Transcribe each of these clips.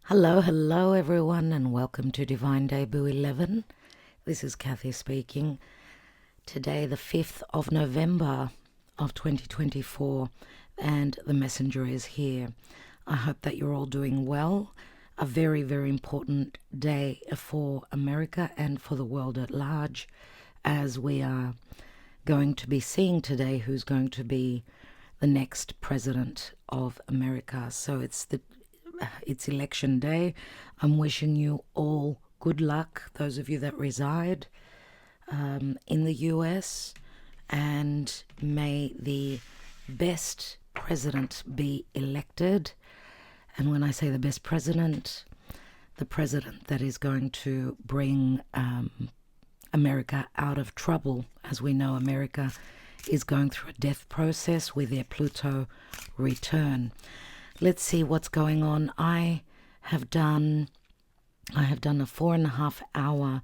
Hello everyone, and welcome to Divine Debut 11. This is Kathy speaking. Today, the 5th of November of 2024, and the messenger is here. I hope that you're all doing well. A very, very important day for America and for the world at large, as we are going to be seeing today who's going to be the next president of America. So it's election day. I'm wishing you all good luck, those of you that reside in the US, and may the best president be elected. And when I say the best president, the president that is going to bring America out of trouble. As we know, America is going through a death process with their Pluto return. Let's see what's going on. I have done a 4.5 hour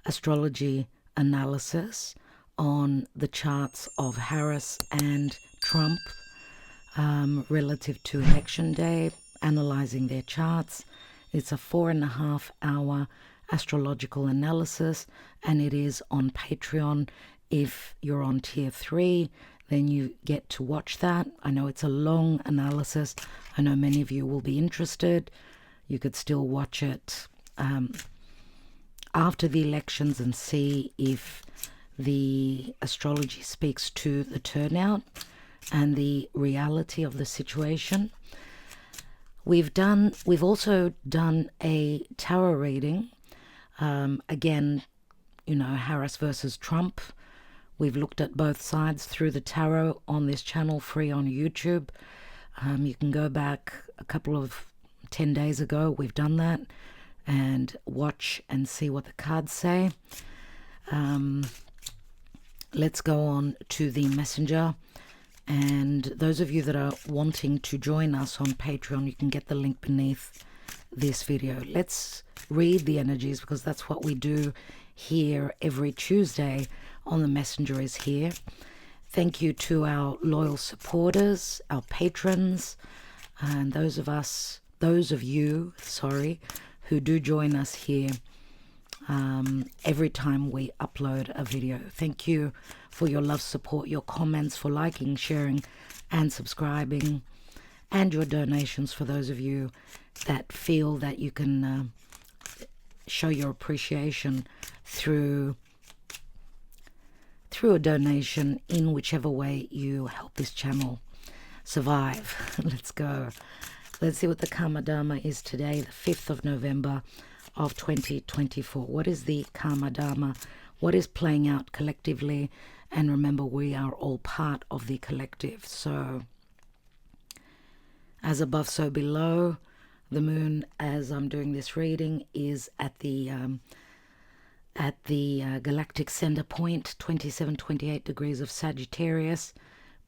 astrology analysis on the charts of Harris and Trump relative to election day, analyzing their charts. It's a 4.5 hour astrological analysis, and it is on Patreon. If you're on tier 3, then you get to watch that. I know it's a long analysis. I know many of you will be interested. You could still watch it after the elections and see if the astrology speaks to the turnout and the reality of the situation. We've also done a tarot reading. Again, Harris versus Trump. We've looked at both sides through the tarot on this channel, free on YouTube. You can go back a couple of 10 days ago. We've done that, and watch and see what the cards say. Let's go on to the messenger. And those of you that are wanting to join us on Patreon, you can get the link beneath this video. Let's read the energies, because that's what we do here every Tuesday on The Messenger is Here. Thank you to our loyal supporters, our patrons, and those of you who do join us here every time we upload a video. Thank you for your love, support, your comments, for liking, sharing, and subscribing, and your donations for those of you that feel that you can show your appreciation through a donation in whichever way you help this channel survive. Let's go. Let's see what the Karma Dharma is today, the 5th of November of 2024. What is the Karma Dharma? What is playing out collectively? And remember, we are all part of the collective. So, as above, so below. The moon, as I'm doing this reading, is at the galactic center point, 27-28 degrees of Sagittarius.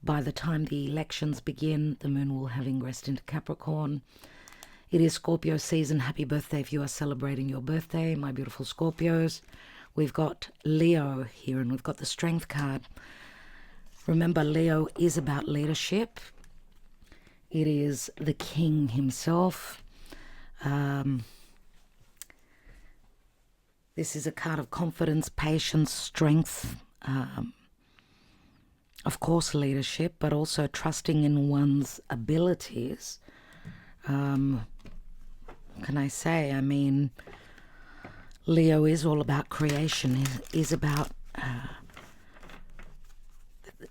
By the time the elections begin, the moon will have ingressed into Capricorn. It is Scorpio season. Happy birthday if you are celebrating your birthday, my beautiful Scorpios. We've got Leo here, and we've got the Strength card. Remember, Leo is about leadership. It is the king himself. This is a card of confidence, patience, strength, of course leadership, but also trusting in one's abilities. Can I say, Leo is all about creation, is about,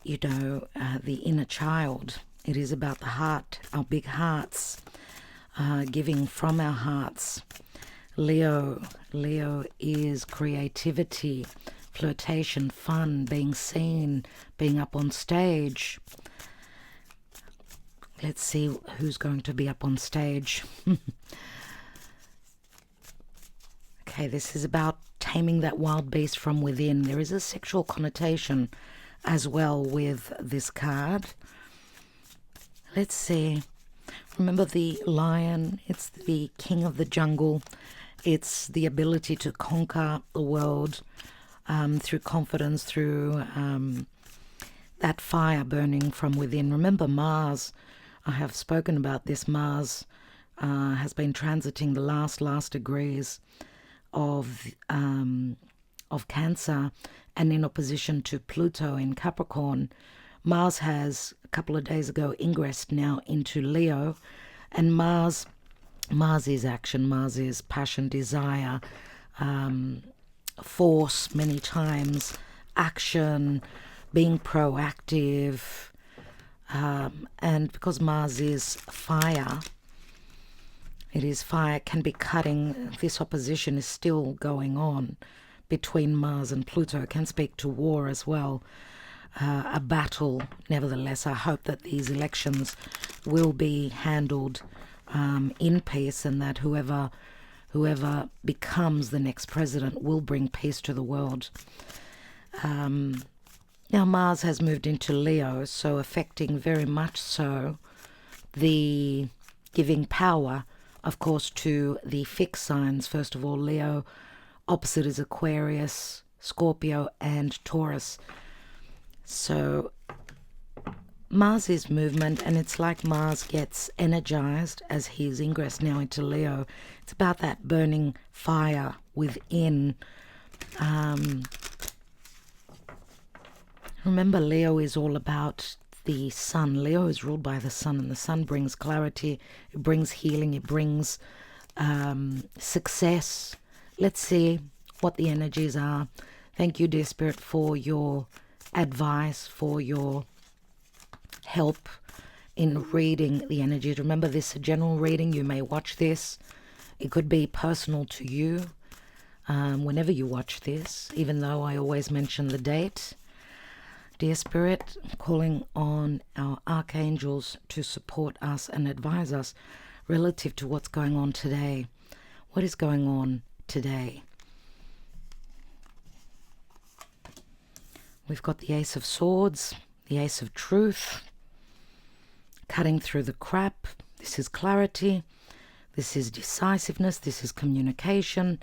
the inner child. It is about the heart, our big hearts, giving from our hearts. Leo is creativity, flirtation, fun, being seen, being up on stage. Let's see who's going to be up on stage. Okay, this is about taming that wild beast from within. There is a sexual connotation as well with this card. Let's see. Remember the lion, it's the king of the jungle. It's the ability to conquer the world through confidence, through that fire burning from within. Remember Mars, I have spoken about this. Mars has been transiting the last degrees of Cancer, and in opposition to Pluto in Capricorn. Mars has, a couple of days ago, ingressed now into Leo, and Mars is action, Mars is passion, desire, force many times, action, being proactive, and because Mars is fire, it is fire, can be cutting. This opposition is still going on between Mars and Pluto. It can speak to war as well, a battle. Nevertheless, I hope that these elections will be handled in peace, and that whoever becomes the next president will bring peace to the world. Now Mars has moved into Leo, so affecting very much so the giving power, of course, to the fixed signs. First of all, Leo, opposite is Aquarius, Scorpio, and Taurus. So Mars is movement, and it's like Mars gets energized as he's ingressed now into Leo. It's about that burning fire within. Remember, Leo is all about the sun. Leo is ruled by the sun, and the sun brings clarity, it brings healing, it brings success. Let's see what the energies are. Thank you, dear Spirit, for your advice, for your help in reading the energies. Remember, this is a general reading. You may watch this. It could be personal to you whenever you watch this, even though I always mention the date. Dear Spirit, calling on our archangels to support us and advise us relative to what's going on today. What is going on today? We've got the Ace of Swords, the Ace of Truth, cutting through the crap. This is clarity. This is decisiveness. This is communication.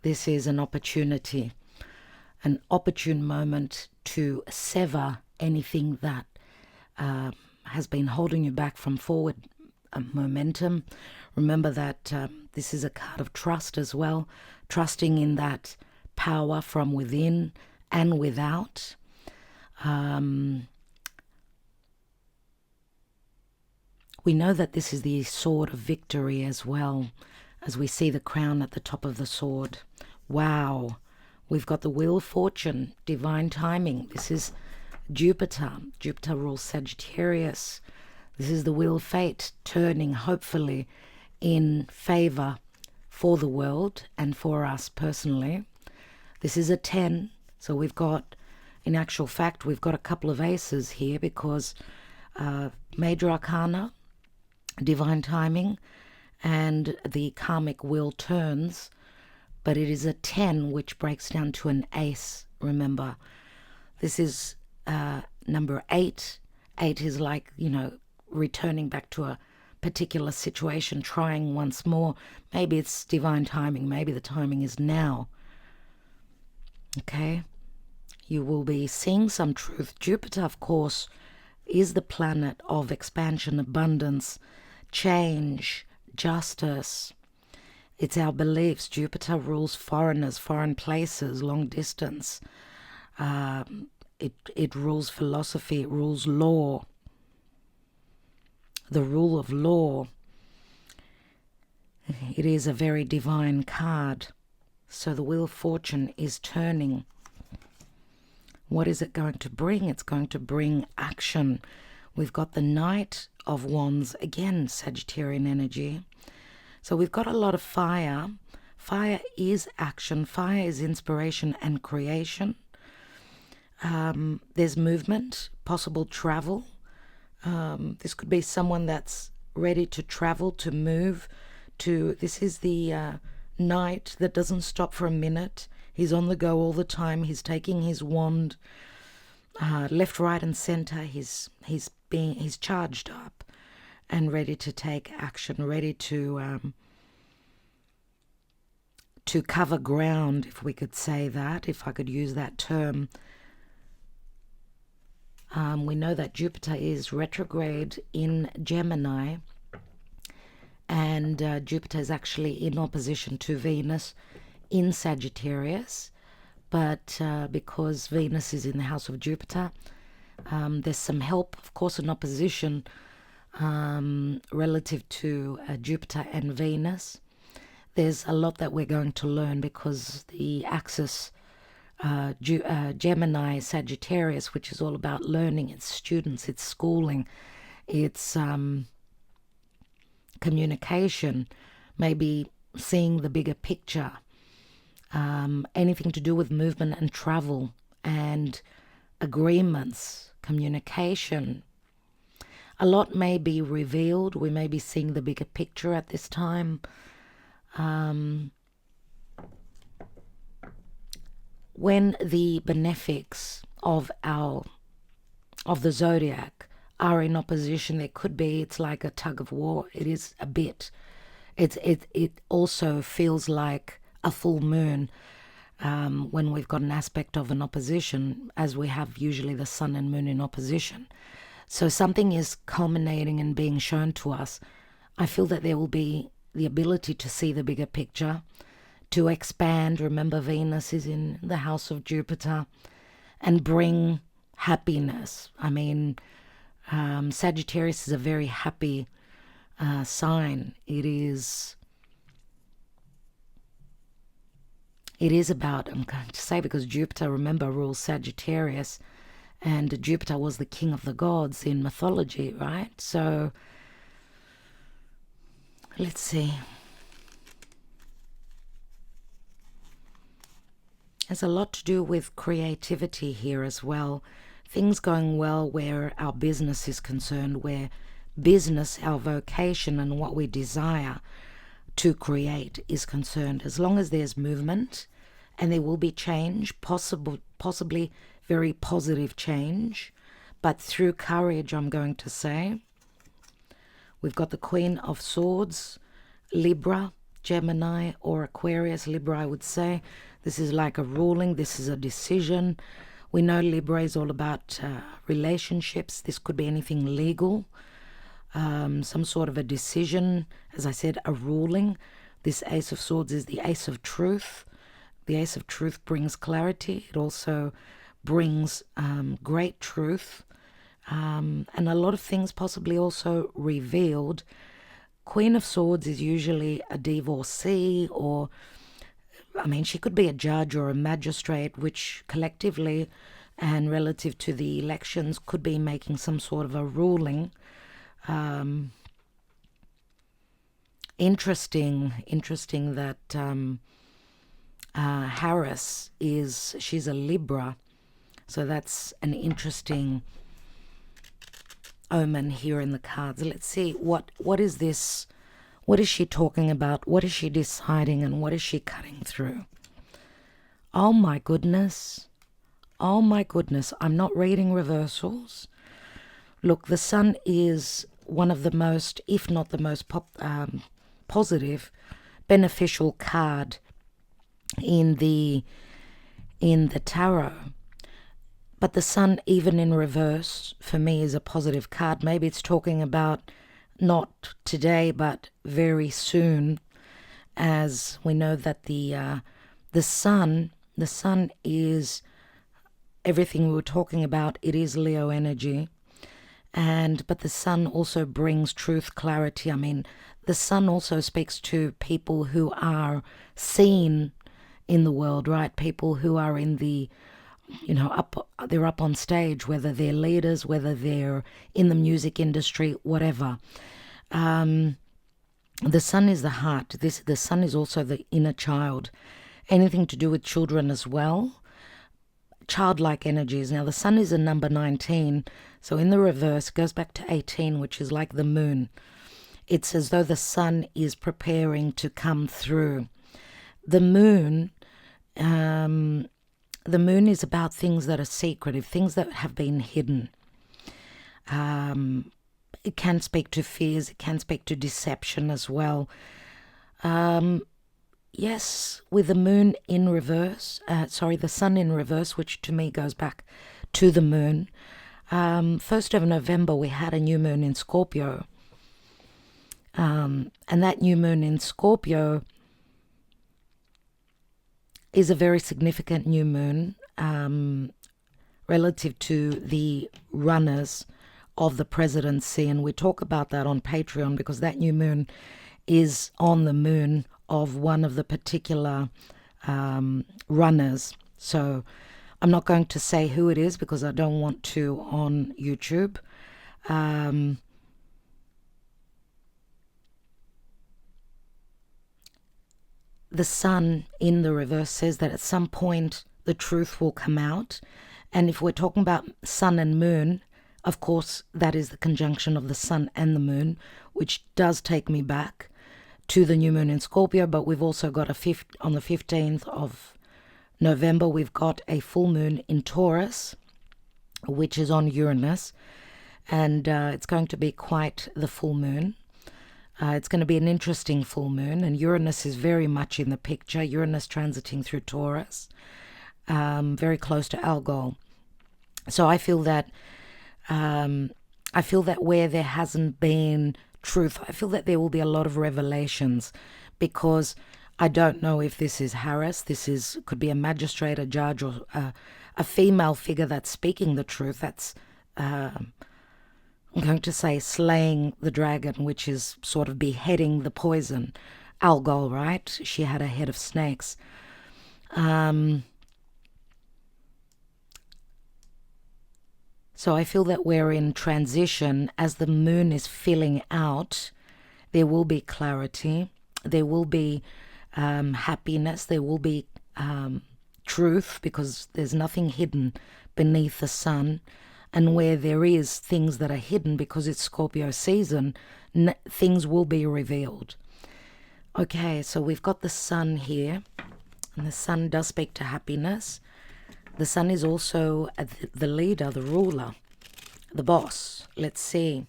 This is an opportunity, an opportune moment to sever anything that has been holding you back from forward momentum. Remember that this is a card of trust as well, trusting in that power from within and without. We know that this is the sword of victory as well, as we see the crown at the top of the sword. Wow. We've got the Wheel of Fortune, divine timing. This is Jupiter. Jupiter rules Sagittarius. This is the Wheel of Fate, turning hopefully in favor for the world and for us personally. This is a 10. So we've got, in actual fact, we've got a couple of aces here because Major Arcana, divine timing, and the karmic wheel turns. But it is a 10 which breaks down to an ace, remember. This is number 8. 8 is like, returning back to a particular situation, trying once more. Maybe it's divine timing. Maybe the timing is now. Okay? You will be seeing some truth. Jupiter, of course, is the planet of expansion, abundance, change, justice. It's our beliefs. Jupiter rules foreigners, foreign places, long distance. It rules philosophy. It rules law. The rule of law. It is a very divine card. So the Wheel of Fortune is turning. What is it going to bring? It's going to bring action. We've got the Knight of Wands, again, Sagittarian energy. So we've got a lot of fire. Fire is action. Fire is inspiration and creation. There's movement, possible travel. This could be someone that's ready to travel, to move. This is the knight that doesn't stop for a minute. He's on the go all the time. He's taking his wand left, right, and center. He's charged up and ready to take action, ready to cover ground, if we could say that, if I could use that term. We know that Jupiter is retrograde in Gemini, and Jupiter is actually in opposition to Venus in Sagittarius. But because Venus is in the house of Jupiter, there's some help, of course, in opposition relative to Jupiter and Venus. There's a lot that we're going to learn because the axis Gemini, Sagittarius, which is all about learning, it's students, it's schooling, it's communication, maybe seeing the bigger picture, anything to do with movement and travel and agreements, communication. A lot may be revealed. We may be seeing the bigger picture at this time. When the benefics of the zodiac are in opposition, there could be, it's like a tug of war. It is a bit. It also feels like a full moon when we've got an aspect of an opposition, as we have usually the sun and moon in opposition. So something is culminating and being shown to us. I feel that there will be the ability to see the bigger picture, to expand. Remember, Venus is in the house of Jupiter, and bring happiness. I mean, Sagittarius is a very happy sign. It is about, I'm going to say, because Jupiter, remember, rules Sagittarius, and Jupiter was the king of the gods in mythology, right? So let's see. There's a lot to do with creativity here as well. Things going well where our business is concerned, where business, our vocation, and what we desire to create is concerned. As long as there's movement, and there will be change, possibly very positive change, but through courage, I'm going to say. We've got the Queen of Swords, Libra, Gemini, or Aquarius. Libra, I would say. This is like a ruling. This is a decision. We know Libra is all about relationships. This could be anything legal, some sort of a decision. As I said, a ruling. This Ace of Swords is the Ace of Truth. The Ace of Truth brings clarity. It also brings great truth, and a lot of things possibly also revealed. Queen of Swords is usually a divorcee, or, I mean, she could be a judge or a magistrate, which collectively and relative to the elections could be making some sort of a ruling. Interesting that Harris she's a Libra, so that's an interesting omen here in the cards. Let's see, what is this? What is she talking about? What is she deciding, and what is she cutting through? Oh my goodness. Oh my goodness. I'm not reading reversals. Look, the sun is one of the most, if not the most positive, beneficial card in the tarot. But the sun, even in reverse, for me is a positive card. Maybe it's talking about not today, but very soon, as we know that the sun is everything we were talking about. It is Leo energy, but the sun also brings truth, clarity. I mean, the sun also speaks to people who are seen in the world, right? People who are in the, they're up on stage, whether they're leaders, whether they're in the music industry, whatever. The sun is the heart. The sun is also the inner child. Anything to do with children as well. Childlike energies. Now, the sun is a number 19, so in the reverse, it goes back to 18, which is like the moon. It's as though the sun is preparing to come through. The moon is about things that are secretive, things that have been hidden. It can speak to fears. It can speak to deception as well. Yes, with the moon in reverse, the sun in reverse, which to me goes back to the moon. 1st of November, we had a new moon in Scorpio. And that new moon in Scorpio is a very significant new moon relative to the runners of the presidency. And we talk about that on Patreon because that new moon is on the moon of one of the particular runners. So I'm not going to say who it is because I don't want to on YouTube. The sun in the reverse says that at some point the truth will come out. And if we're talking about sun and moon, of course, that is the conjunction of the sun and the moon, which does take me back to the new moon in Scorpio. But we've also got on the 15th of November, we've got a full moon in Taurus, which is on Uranus. And it's going to be quite the full moon. It's going to be an interesting full moon, and Uranus is very much in the picture. Uranus transiting through Taurus, very close to Algol. So I feel that where there hasn't been truth, I feel that there will be a lot of revelations, because I don't know if this is Harris. Could be a magistrate, a judge, or a female figure that's speaking the truth. That's I'm going to say slaying the dragon, which is sort of beheading the poison. Algol, right? She had a head of snakes. So I feel that we're in transition. As the moon is filling out, there will be clarity. There will be happiness. There will be truth, because there's nothing hidden beneath the sun. And where there is things that are hidden, because it's Scorpio season, things will be revealed. Okay, so we've got the sun here, and the sun does speak to happiness. The sun is also the leader, the ruler, the boss. Let's see.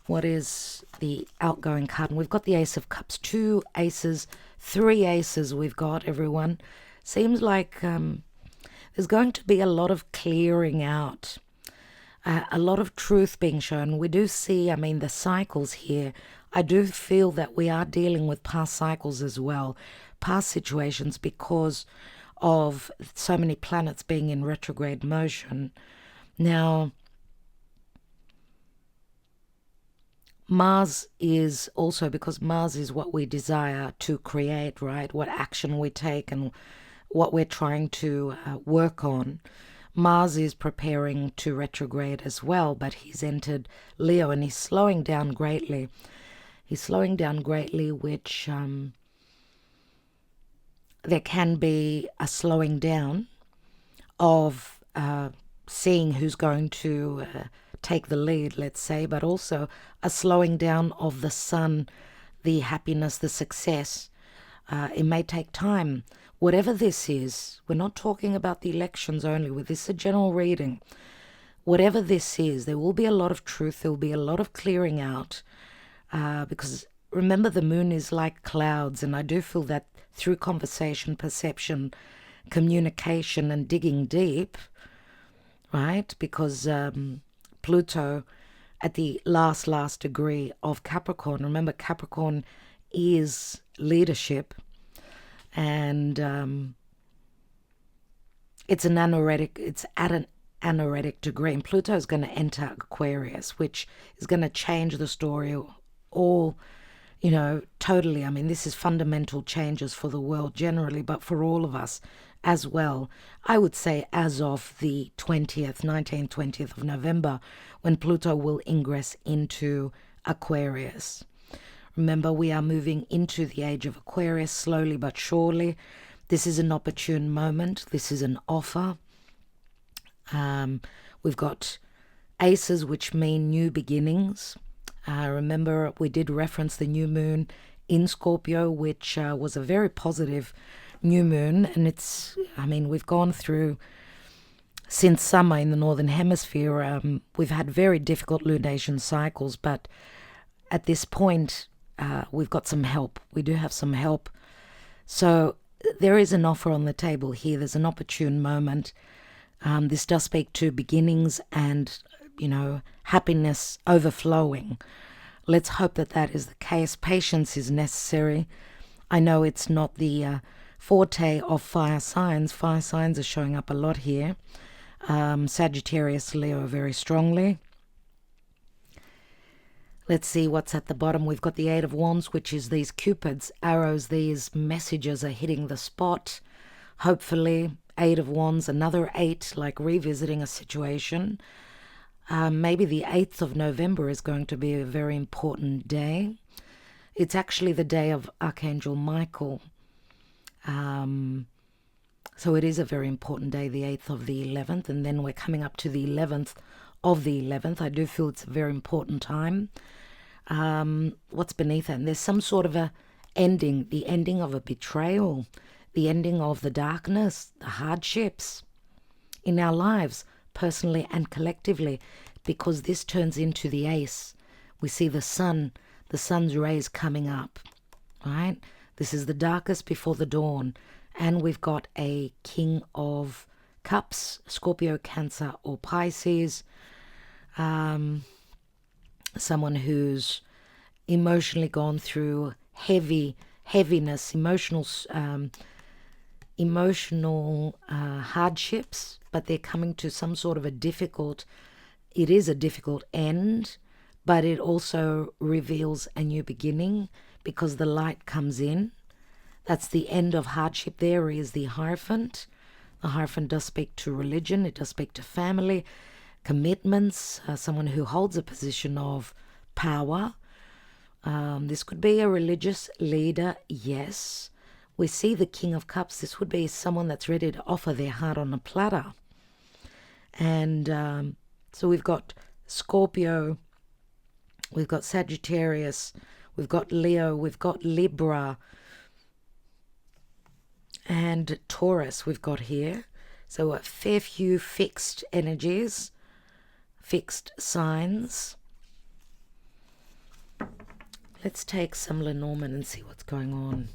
What is the outgoing card? And we've got the Ace of Cups, 2 aces, 3 aces we've got, everyone. Seems like there's going to be a lot of clearing out. A lot of truth being shown. We do see, the cycles here. I do feel that we are dealing with past cycles as well, past situations, because of so many planets being in retrograde motion. Now, Mars is also, because Mars is what we desire to create, right? What action we take and what we're trying to work on. Mars is preparing to retrograde as well, but he's entered Leo and he's slowing down greatly. Which there can be a slowing down of seeing who's going to take the lead, let's say, but also a slowing down of the sun, the happiness, the success. It may take time. Whatever this is, we're not talking about the elections only. With this a general reading. Whatever this is, there will be a lot of truth. There will be a lot of clearing out. Because remember, the moon is like clouds. And I do feel that through conversation, perception, communication, and digging deep, right? Because Pluto at the last degree of Capricorn. Remember, Capricorn is leadership. And it's at an anaretic degree. And Pluto is going to enter Aquarius, which is going to change the story all, totally. This is fundamental changes for the world generally, but for all of us as well. I would say as of the 19th, 20th of November, when Pluto will ingress into Aquarius. Remember, we are moving into the age of Aquarius slowly but surely. This is an opportune moment. This is an offer. We've got aces, which mean new beginnings. Remember, we did reference the new moon in Scorpio, which was a very positive new moon. And we've gone through, since summer in the Northern Hemisphere, we've had very difficult lunation cycles. But at this point, we've got some help. We do have some help. So there is an offer on the table here. There's an opportune moment. This does speak to beginnings and, happiness overflowing. let's hope that that is the case. Patience is necessary. I know it's not the forte of fire signs. Fire signs are showing up a lot here. Sagittarius, Leo very strongly. Let's see what's at the bottom. We've got the Eight of Wands, which is these cupids, arrows. These messages are hitting the spot. Hopefully, Eight of Wands, another 8, like revisiting a situation. Maybe the 8th of November is going to be a very important day. It's actually the day of Archangel Michael. So it is a very important day, the 8th of the 11th. And then we're coming up to the 11th of the 11th. I do feel it's a very important time. What's beneath that? And there's some sort of a ending, the ending of a betrayal, the ending of the darkness, the hardships in our lives, personally and collectively, because this turns into the ace. We see the sun's rays coming up, right? This is the darkest before the dawn. And we've got a King of Cups, Scorpio, Cancer, or Pisces. Someone who's emotionally gone through heaviness, emotional hardships, but they're coming to some sort of a difficult end, but it also reveals a new beginning because the light comes in. That's the end of hardship. There is the Hierophant. The Hierophant does speak to religion. It does speak to family, commitments, someone who holds a position of power. This could be a religious leader, yes. We see the King of Cups. This would be someone that's ready to offer their heart on a platter. And so we've got Scorpio, we've got Sagittarius, we've got Leo, we've got Libra, and Taurus we've got here. So a fair few fixed energies, fixed signs. Let's take some Lenormand and see what's going on.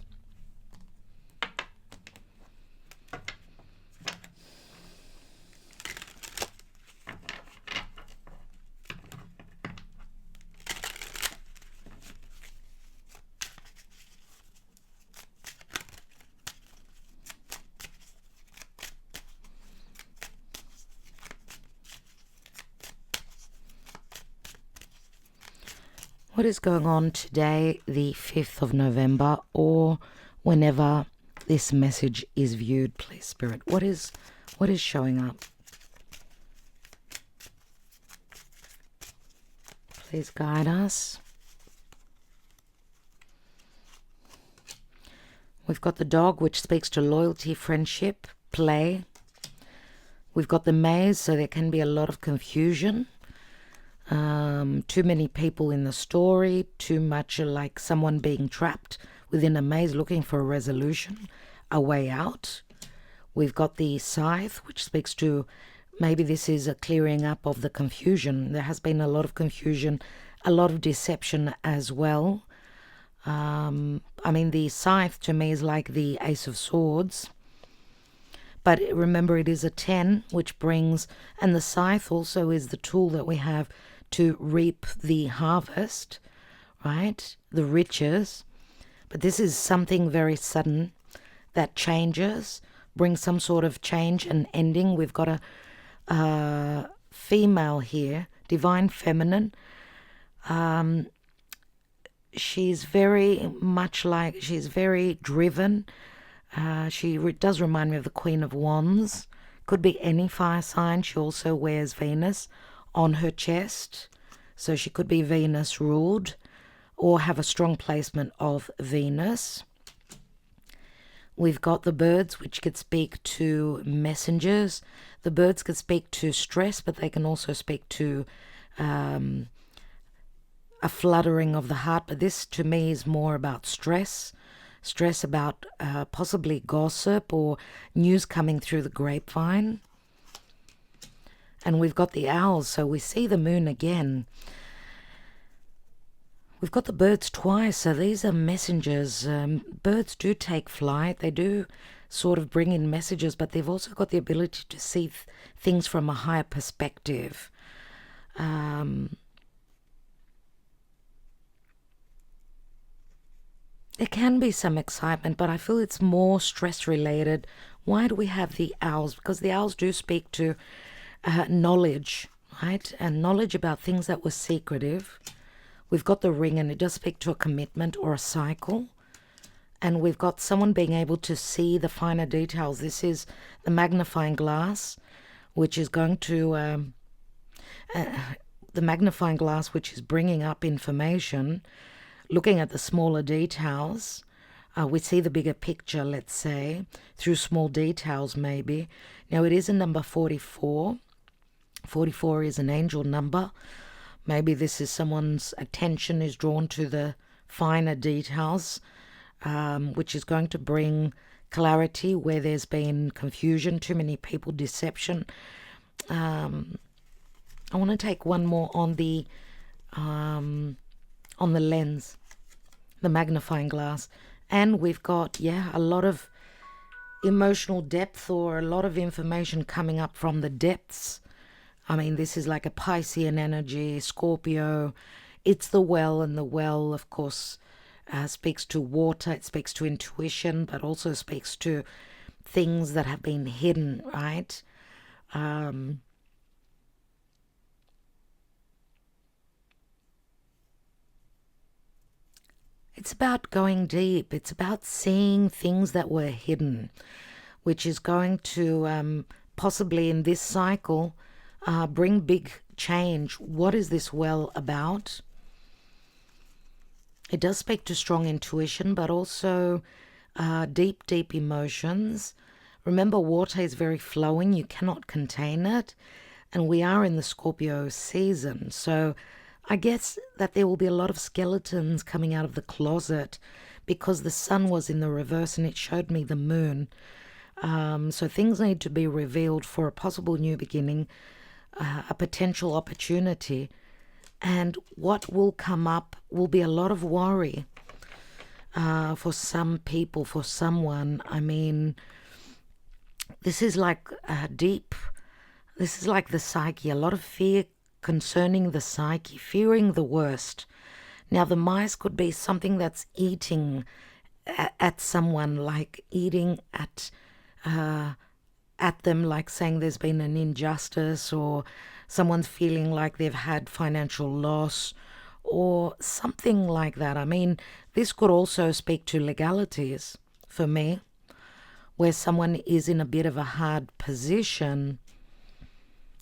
What is going on today, the 5th of November, or whenever this message is viewed, please, Spirit? What is showing up? Please guide us. We've got the dog, which speaks to loyalty, friendship, play. We've got the maze, so there can be a lot of confusion. Too many people in the story, too much like someone being trapped within a maze looking for a resolution, a way out. We've got the Scythe, which speaks to maybe this is a clearing up of the confusion. There has been a lot of confusion, a lot of deception as well. I mean, the Scythe to me is like the Ace of Swords. But remember, it is a 10, which brings, and the Scythe also is the tool that we have to reap the harvest, right? The riches. But this is something very sudden that changes, brings some sort of change and ending. We've got a female here, divine feminine. She's very much like, she's very driven. She does remind me of the Queen of Wands. Could be any fire sign. She also wears Venus on her chest. So she could be Venus ruled or have a strong placement of Venus. We've got the birds, which could speak to messengers. The birds could speak to stress, but they can also speak to a fluttering of the heart. But this to me is more about stress about possibly gossip or news coming through the grapevine. And we've got the owls, so we see the moon again. We've got the birds twice, so these are messengers. Birds do take flight. They do sort of bring in messages, but they've also got the ability to see things from a higher perspective. There can be some excitement, but I feel it's more stress related. Why do we have the owls? Because the owls do speak to knowledge, right? And knowledge about things that were secretive. We've got the ring, and it does speak to a commitment or a cycle. And we've got someone being able to see the finer details. This is the magnifying glass, which is going to the magnifying glass, which is bringing up information, looking at the smaller details. We see the bigger picture, let's say, through small details maybe. Now, it is a number 44. 44 is an angel number. Maybe this is someone's attention is drawn to the finer details, which is going to bring clarity where there's been confusion, too many people, deception. I want to take one more on the lens, the magnifying glass. And we've got, a lot of emotional depth or a lot of information coming up from the depths. I mean, this is like a Piscean energy, Scorpio. It's the well, and the well, of course, speaks to water. It speaks to intuition, but also speaks to things that have been hidden, right? It's about going deep. It's about seeing things that were hidden, which is going to possibly in this cycle bring big change. What is this well about? It does speak to strong intuition, but also deep, deep emotions. Remember, water is very flowing. You cannot contain it. And we are in the Scorpio season. So I guess that there will be a lot of skeletons coming out of the closet because the sun was in the reverse and it showed me the moon. So things need to be revealed for a possible new beginning, a potential opportunity. And what will come up will be a lot of worry for some people, for someone. I mean, this is like deep. This is like the psyche, a lot of fear concerning the psyche, fearing the worst. Now, the mice could be something that's eating at someone, like eating at them, like saying there's been an injustice, or someone's feeling like they've had financial loss or something like that. I mean, this could also speak to legalities for me, where someone is in a bit of a hard position,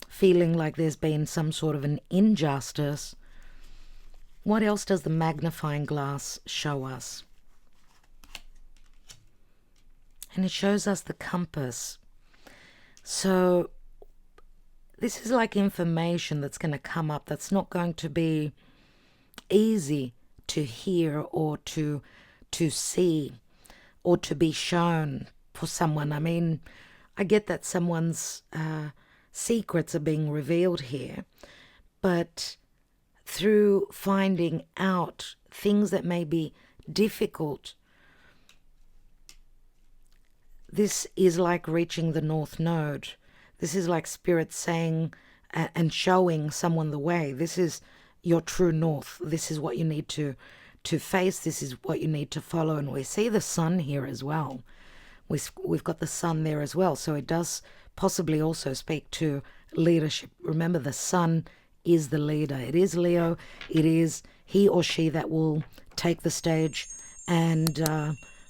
feeling like there's been some sort of an injustice. What else does the magnifying glass show us? And it shows us the compass. So this is like information that's going to come up that's not going to be easy to hear or to see or to be shown for someone. I mean, I get that someone's secrets are being revealed here, but through finding out things that may be difficult, this is like reaching the North Node. This is like Spirit saying and showing someone the way. This is your true north. This is what you need to face. This is what you need to follow. And we see the sun here as well. We've got the sun there as well. So it does possibly also speak to leadership. Remember, the sun is the leader. It is Leo. It is he or she that will take the stage and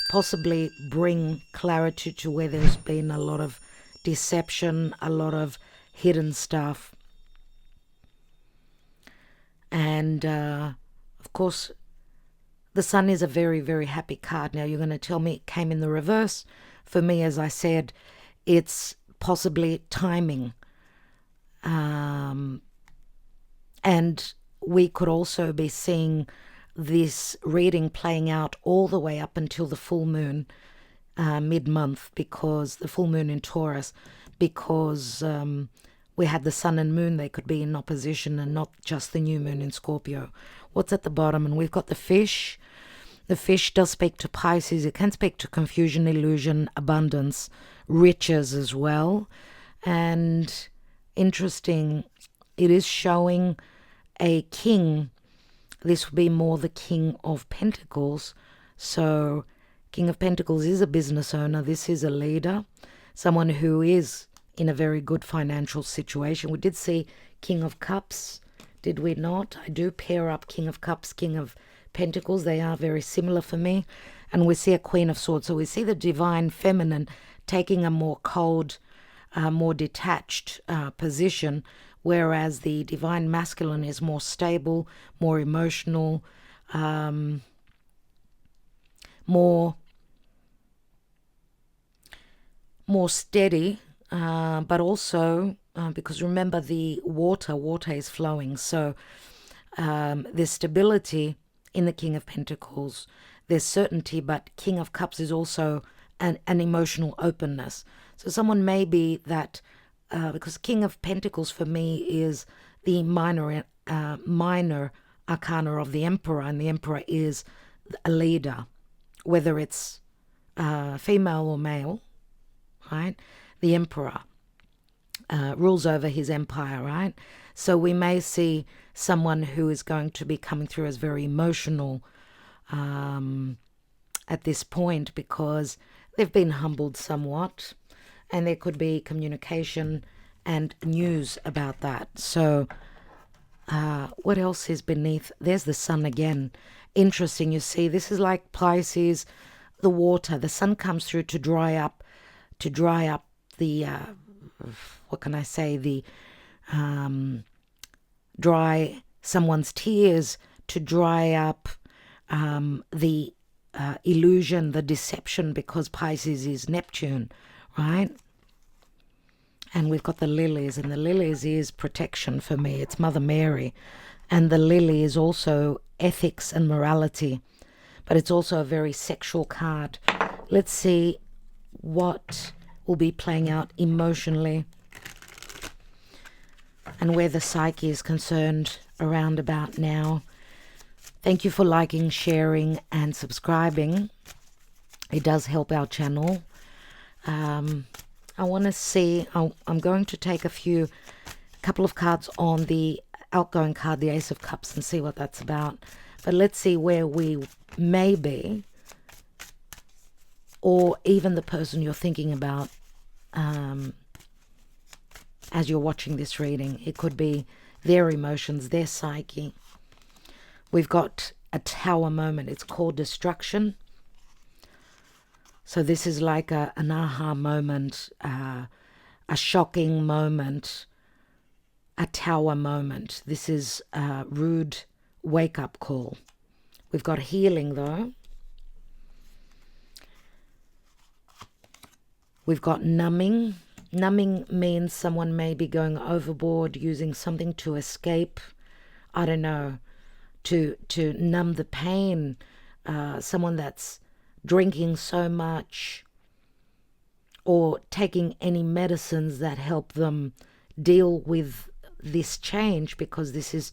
possibly bring clarity to where there's been a lot of deception, a lot of hidden stuff. And of course, the sun is a very, very happy card. Now, you're going to tell me it came in the reverse. For me, as I said, it's possibly timing. And we could also be seeing this reading playing out all the way up until the full moon mid-month, because the full moon in Taurus, because we had the sun and moon, they could be in opposition, and not just the new moon in Scorpio. What's at the bottom? And we've got the fish. The fish does speak to Pisces. It can speak to confusion, illusion, abundance, riches as well. And interesting, it is showing a king. This would be more the King of Pentacles. So King of Pentacles is a business owner. This is a leader, someone who is in a very good financial situation. We did see King of Cups, did we not? I do pair up King of Cups, King of Pentacles. They are very similar for me. And we see a Queen of Swords. So we see the divine feminine taking a more cold, more detached position, whereas the divine masculine is more stable, more emotional, more steady, but also because remember the water is flowing, so there's stability in the King of Pentacles, there's certainty, but King of Cups is also an emotional openness. So someone may be that, because King of Pentacles for me is the minor arcana of the Emperor, and the Emperor is a leader, whether it's female or male, right? The Emperor rules over his empire, right? So we may see someone who is going to be coming through as very emotional at this point, because they've been humbled somewhat, and there could be communication and news about that. So what else is beneath? There's the sun again. Interesting, you see, this is like Pisces, the water. The sun comes through to dry up the what can I say, the dry someone's tears, to dry up the illusion, the deception, because Pisces is Neptune, right? And we've got the lilies, and the lilies is protection for me. It's Mother Mary. And the lily is also ethics and morality, but it's also a very sexual card. Let's see what will be playing out emotionally and where the psyche is concerned around about now. Thank you for liking, sharing, and subscribing. It does help our channel. I want to see, I'm going to take a couple of cards on the outgoing card, the Ace of Cups, and see what that's about. But let's see where we may be, or even the person you're thinking about as you're watching this reading. It could be their emotions, their psyche. We've got a tower moment. It's called destruction. So this is like an aha moment, a shocking moment, a tower moment. This is a rude wake-up call. We've got healing, though. We've got numbing. Numbing means someone may be going overboard, using something to escape, I don't know, to numb the pain. Someone that's drinking so much, or taking any medicines that help them deal with this change, because this is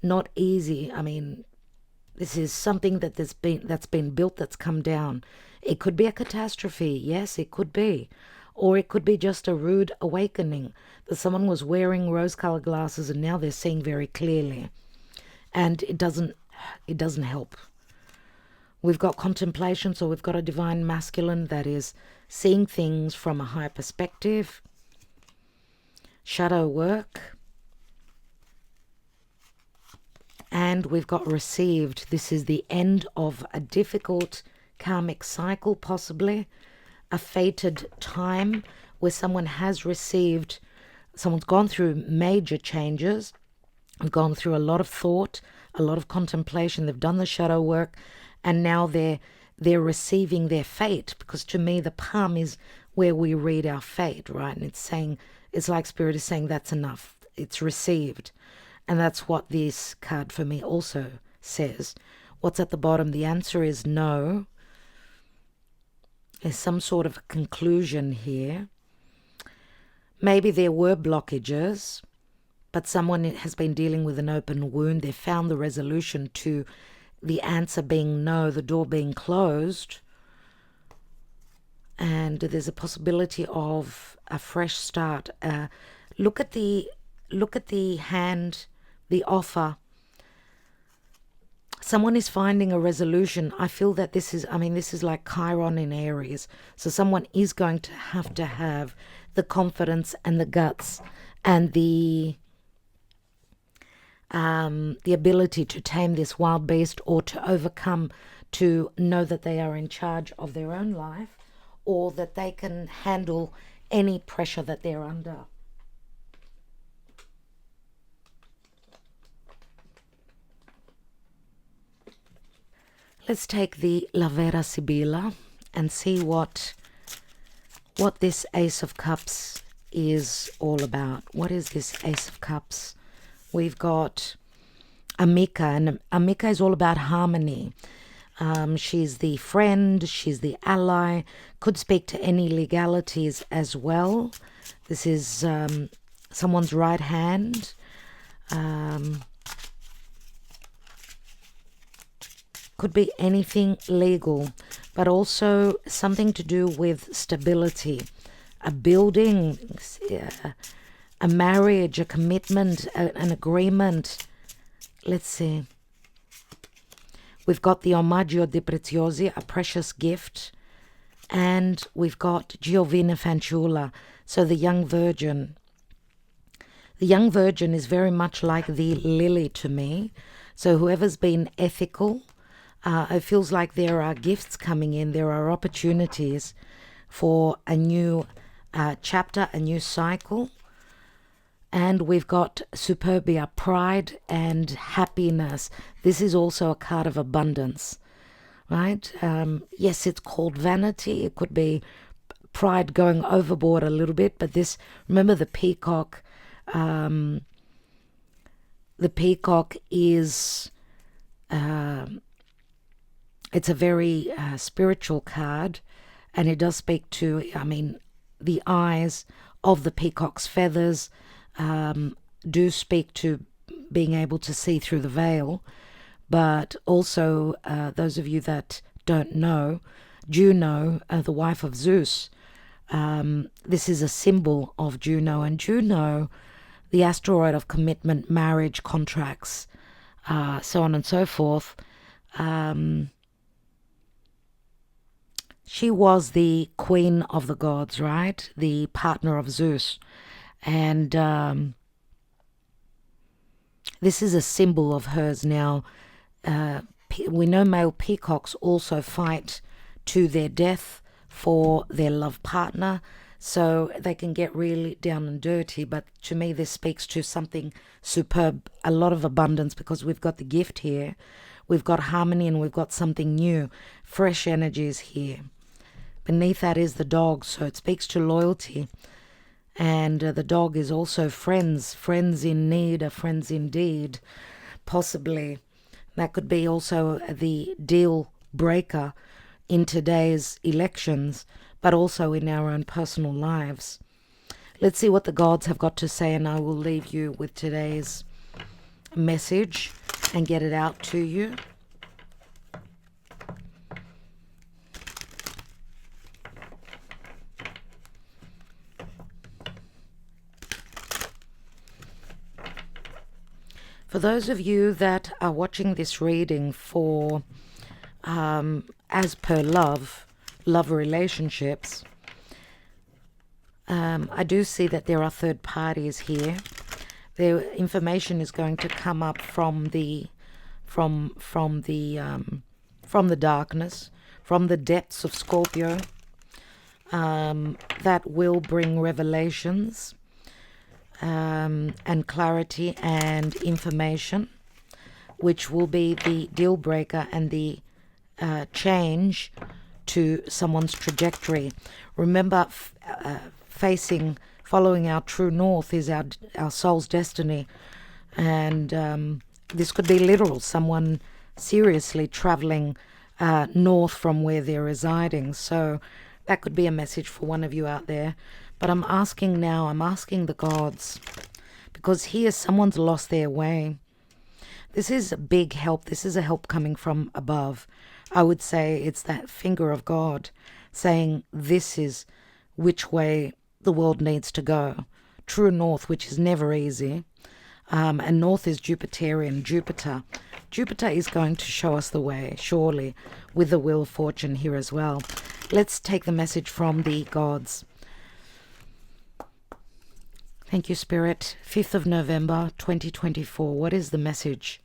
not easy. I mean, this is something that's been built, that's come down. It could be a catastrophe, yes, it could be. Or it could be just a rude awakening, that someone was wearing rose-colored glasses and now they're seeing very clearly. And it doesn't help. We've got contemplation, so we've got a divine masculine that is seeing things from a higher perspective. Shadow work. And we've got received. This is the end of a difficult karmic cycle, possibly a fated time where someone has received, someone's gone through major changes, gone through a lot of thought, a lot of contemplation. They've done the shadow work, and now they're receiving their fate, because to me the palm is where we read our fate, right? And it's saying, it's like Spirit is saying that's enough, it's received. And that's what this card for me also says. What's at the bottom? The answer is no. There's some sort of conclusion here. Maybe there were blockages, but someone has been dealing with an open wound. They found the resolution to the answer being no, the door being closed. And there's a possibility of a fresh start. Look at the hand, the offer. someone is finding a resolution. I feel that this is like Chiron in Aries. So someone is going to have the confidence and the guts and the ability to tame this wild beast, or to overcome, to know that they are in charge of their own life, or that they can handle any pressure that they're under. Let's take the La Vera Sibilla and see what this Ace of Cups is all about. What is this Ace of Cups? We've got Amica, and Amica is all about harmony. She's the friend, she's the ally, could speak to any legalities as well. This is someone's right hand. Could be anything legal, but also something to do with stability, a building, a marriage, a commitment, an agreement. Let's see. We've got the Omaggio di Preziosi, a precious gift, and we've got Giovina Fanciulla, so the young virgin. The young virgin is very much like the lily to me. So whoever's been ethical, it feels like there are gifts coming in, there are opportunities for a new chapter, a new cycle. And we've got Superbia, pride and happiness. This is also a card of abundance, right? Yes, it's called vanity. It could be pride going overboard a little bit, but this, remember the peacock. The peacock is, it's a very spiritual card, and it does speak to, the eyes of the peacock's feathers do speak to being able to see through the veil. But also, those of you that don't know, Juno, the wife of Zeus, this is a symbol of Juno. And Juno, the asteroid of commitment, marriage, contracts, so on and so forth, she was the queen of the gods, right? The partner of Zeus. And this is a symbol of hers. Now, we know male peacocks also fight to their death for their love partner, so they can get really down and dirty. But to me, this speaks to something superb, a lot of abundance, because we've got the gift here, we've got harmony, and we've got something new, fresh energies here. Beneath that is the dog, so it speaks to loyalty. And the dog is also friends in need, or friends indeed, possibly. That could be also the deal breaker in today's elections, but also in our own personal lives. Let's see what the gods have got to say, and I will leave you with today's message and get it out to you. For those of you that are watching this reading for, as per love relationships, I do see that there are third parties here. The information is going to come up from the darkness, from the depths of Scorpio, that will bring revelations. And clarity and information, which will be the deal breaker and the change to someone's trajectory. Remember, following our true north is our soul's destiny, and this could be literal, someone seriously traveling north from where they're residing. So that could be a message for one of you out there. But I'm asking the gods, because here someone's lost their way. This is a big help. This is a help coming from above. I would say it's that finger of God saying this is which way the world needs to go. True north, which is never easy. And north is Jupiterian, Jupiter. Jupiter is going to show us the way, surely, with the Wheel of Fortune here as well. Let's take the message from the gods. Thank you, Spirit. 5th of November, 2024. What is the message?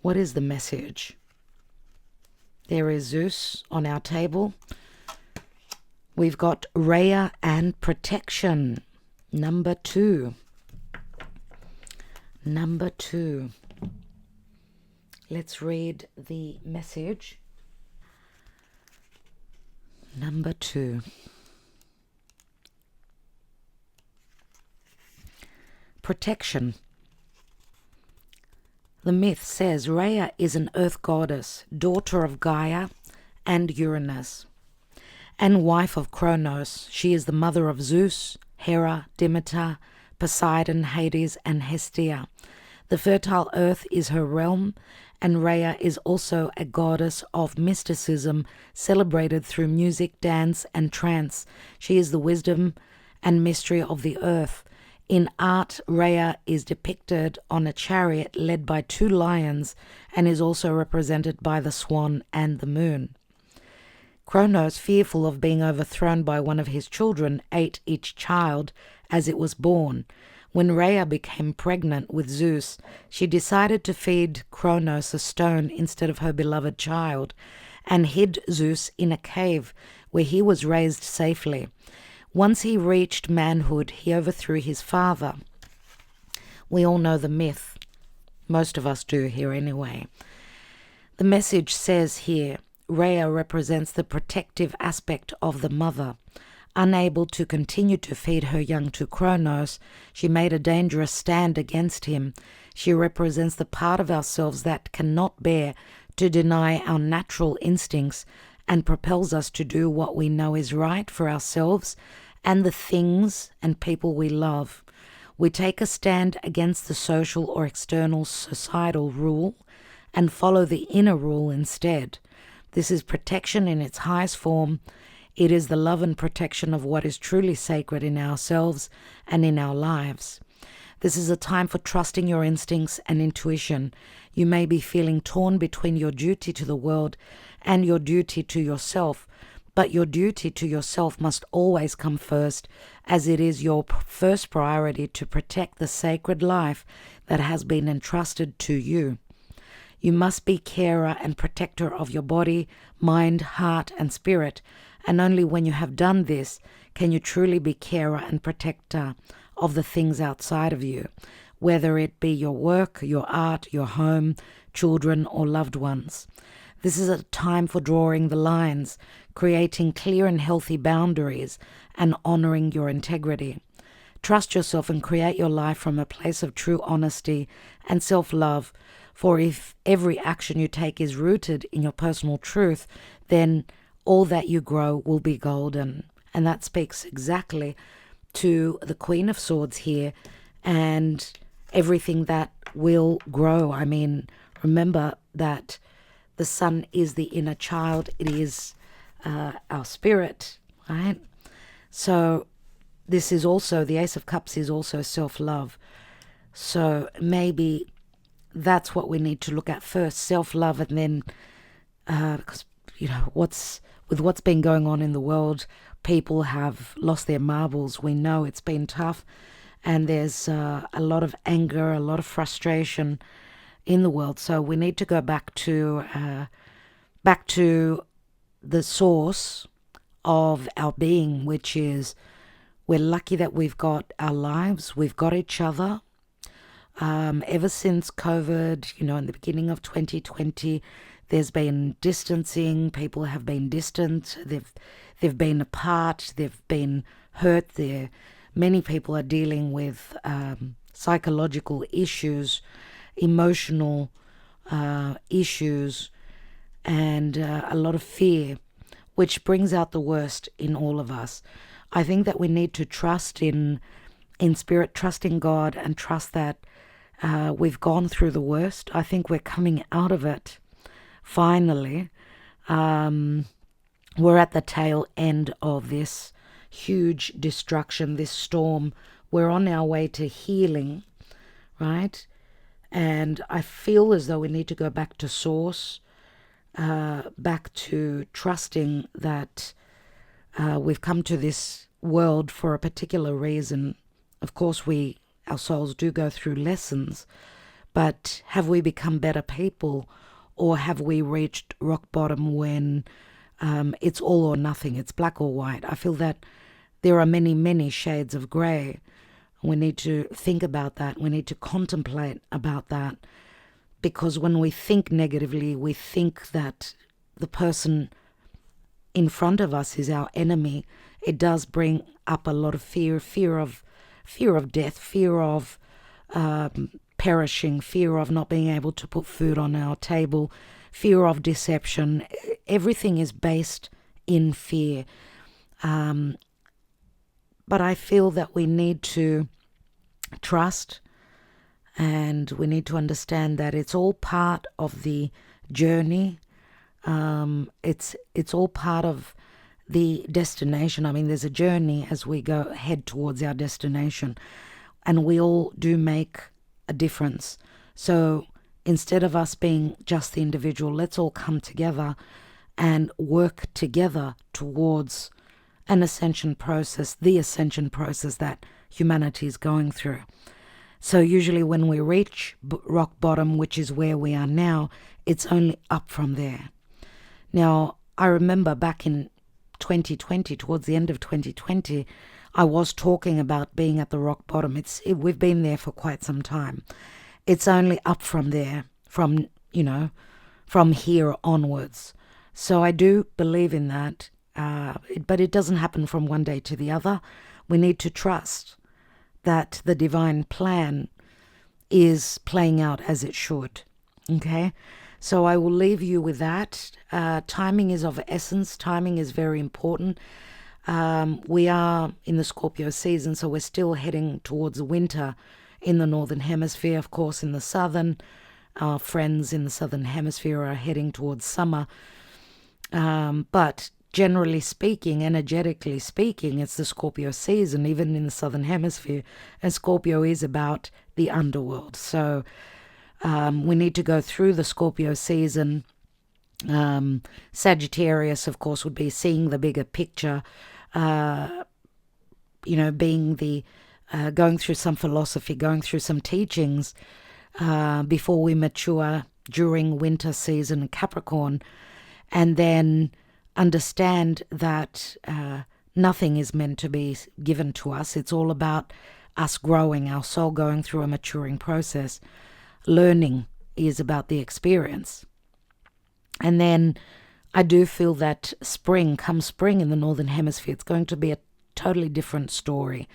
What is the message? There is Zeus on our table. We've got Rhea and protection. Number 2. Number 2. Let's read the message. Number 2. Protection. The myth says Rhea is an earth goddess, daughter of Gaia and Uranus, and wife of Kronos. She is the mother of Zeus, Hera, Demeter, Poseidon, Hades, and Hestia. The fertile earth is her realm, and Rhea is also a goddess of mysticism, celebrated through music, dance, and trance. She is the wisdom and mystery of the earth. In art, Rhea is depicted on a chariot led by 2 lions and is also represented by the swan and the moon. Kronos, fearful of being overthrown by one of his children, ate each child as it was born. When Rhea became pregnant with Zeus, she decided to feed Kronos a stone instead of her beloved child, and hid Zeus in a cave where he was raised safely. Once he reached manhood, he overthrew his father. We all know the myth. Most of us do here anyway. The message says here, Rhea represents the protective aspect of the mother. Unable to continue to feed her young to Kronos, she made a dangerous stand against him. She represents the part of ourselves that cannot bear to deny our natural instincts and propels us to do what we know is right for ourselves and the things and people we love. We take a stand against the social or external societal rule and follow the inner rule instead. This is protection in its highest form. It is the love and protection of what is truly sacred in ourselves and in our lives. This is a time for trusting your instincts and intuition. You may be feeling torn between your duty to the world and your duty to yourself, but your duty to yourself must always come first, as it is your first priority to protect the sacred life that has been entrusted to you. You must be carer and protector of your body, mind, heart, and spirit, and only when you have done this can you truly be carer and protector of the things outside of you, whether it be your work, your art, your home, children, or loved ones. This is a time for drawing the lines, creating clear and healthy boundaries, and honoring your integrity. Trust yourself and create your life from a place of true honesty and self-love, for if every action you take is rooted in your personal truth, then all that you grow will be golden. And that speaks exactly to the Queen of Swords here and everything that will grow. I mean, remember that the sun is the inner child. It is our spirit, right? So this is also, the Ace of Cups is also self-love. So maybe that's what we need to look at first, self-love, and then, because, you know, what's been going on in the world, people have lost their marbles. We know it's been tough, and there's a lot of anger, a lot of frustration in the world. So we need to go back to the source of our being, which is, we're lucky that we've got our lives, we've got each other. Ever since COVID, you know, in the beginning of 2020, there's been distancing. People have been distant. They've been apart. They've been hurt. Many people are dealing with psychological issues, emotional issues, and a lot of fear, which brings out the worst in all of us. I think that we need to trust in spirit, trust in God, and trust that we've gone through the worst. I think we're coming out of it, finally. We're at the tail end of this huge destruction, this storm. We're on our way to healing, right? And I feel as though we need to go back to source, back to trusting that we've come to this world for a particular reason. Of course, our souls do go through lessons, but have we become better people, or have we reached rock bottom when it's all or nothing, it's black or white? I feel that there are many, many shades of grey. We need to think about that. We need to contemplate about that, because when we think negatively, we think that the person in front of us is our enemy. It does bring up a lot of fear of death, fear of perishing, fear of not being able to put food on our table, fear of deception. Everything is based in fear. But I feel that we need to trust, and we need to understand that it's all part of the journey. It's all part of the destination. I mean, there's a journey as we head towards our destination, and we all do make a difference. So instead of us being just the individual, let's all come together and work together towards an ascension process, the ascension process that humanity is going through. So usually when we reach rock bottom, which is where we are now, it's only up from there. Now, I remember back in 2020, towards the end of 2020, I was talking about being at the rock bottom. We've been there for quite some time. It's only up from there, from here onwards. So I do believe in that, but it doesn't happen from one day to the other. We need to trust that the divine plan is playing out as it should. Okay? So I will leave you with that. Timing is of essence. Timing is very important. We are in the Scorpio season, so we're still heading towards winter in the Northern Hemisphere. Of course, in the Southern, our friends in the Southern Hemisphere are heading towards summer. But generally speaking, energetically speaking, it's the Scorpio season, even in the Southern Hemisphere. And Scorpio is about the underworld. So we need to go through the Scorpio season. Sagittarius, of course, would be seeing the bigger picture, being going through some philosophy, going through some teachings before we mature during winter season, Capricorn, and then understand that nothing is meant to be given to us. It's all about us growing, our soul going through a maturing process. Learning is about the experience. And then I do feel that come spring in the Northern Hemisphere, it's going to be a totally different story.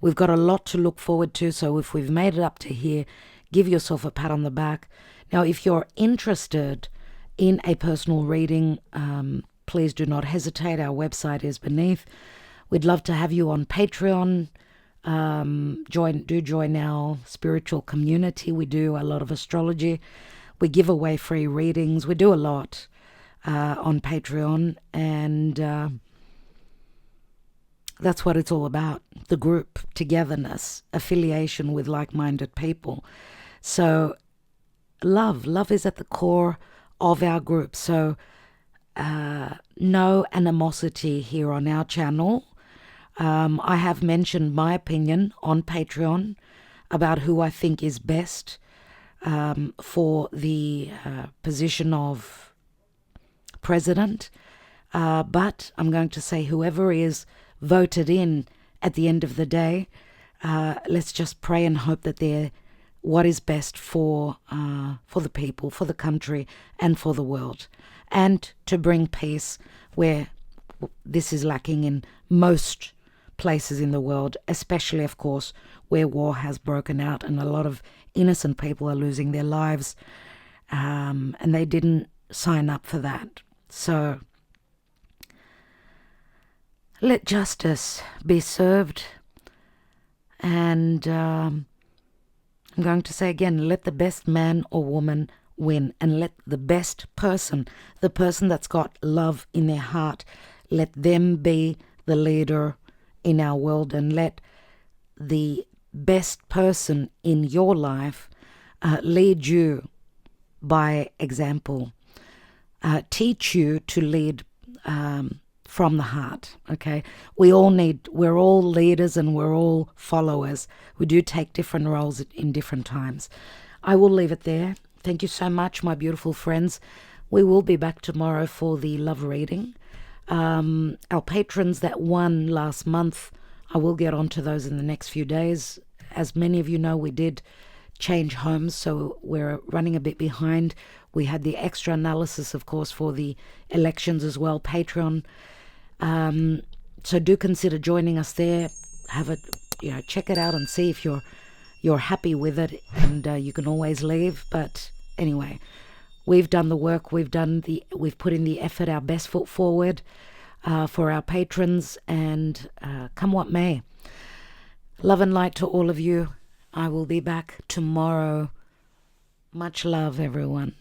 We've got a lot to look forward to, so if we've made it up to here, give yourself a pat on the back. Now, if you're interested in a personal reading, please do not hesitate. Our website is beneath. We'd love to have you on Patreon. Join our spiritual community. We do a lot of astrology. We give away free readings. We do a lot on Patreon, and that's what it's all about. The group, togetherness, affiliation with like-minded people. So love is at the core of our group. So no animosity here on our channel. I have mentioned my opinion on Patreon about who I think is best for the position of president. But I'm going to say whoever is voted in at the end of the day, let's just pray and hope that they're what is best for the people, for the country, and for the world, and to bring peace where this is lacking in most places in the world, especially, of course, where war has broken out and a lot of innocent people are losing their lives, and they didn't sign up for that. So let justice be served, and I'm going to say again, let the best man or woman win, and let the best person, the person that's got love in their heart, let them be the leader in our world, and let the best person in your life lead you by example, teach you to lead from the heart. Okay, we're all leaders and we're all followers. We do take different roles in different times. I will leave it there. Thank you so much, my beautiful friends. We will be back tomorrow for the love reading. Our patrons that won last month, I will get onto those in the next few days. As many of you know, we did change homes, so we're running a bit behind. We had the extra analysis, of course, for the elections as well, Patreon. So do consider joining us there. Have it, check it out and see if you're happy with it, and you can always leave. But anyway, we've done the work. We've put in the effort, our best foot forward for our patrons, and come what may. Love and light to all of you. I will be back tomorrow. Much love, everyone.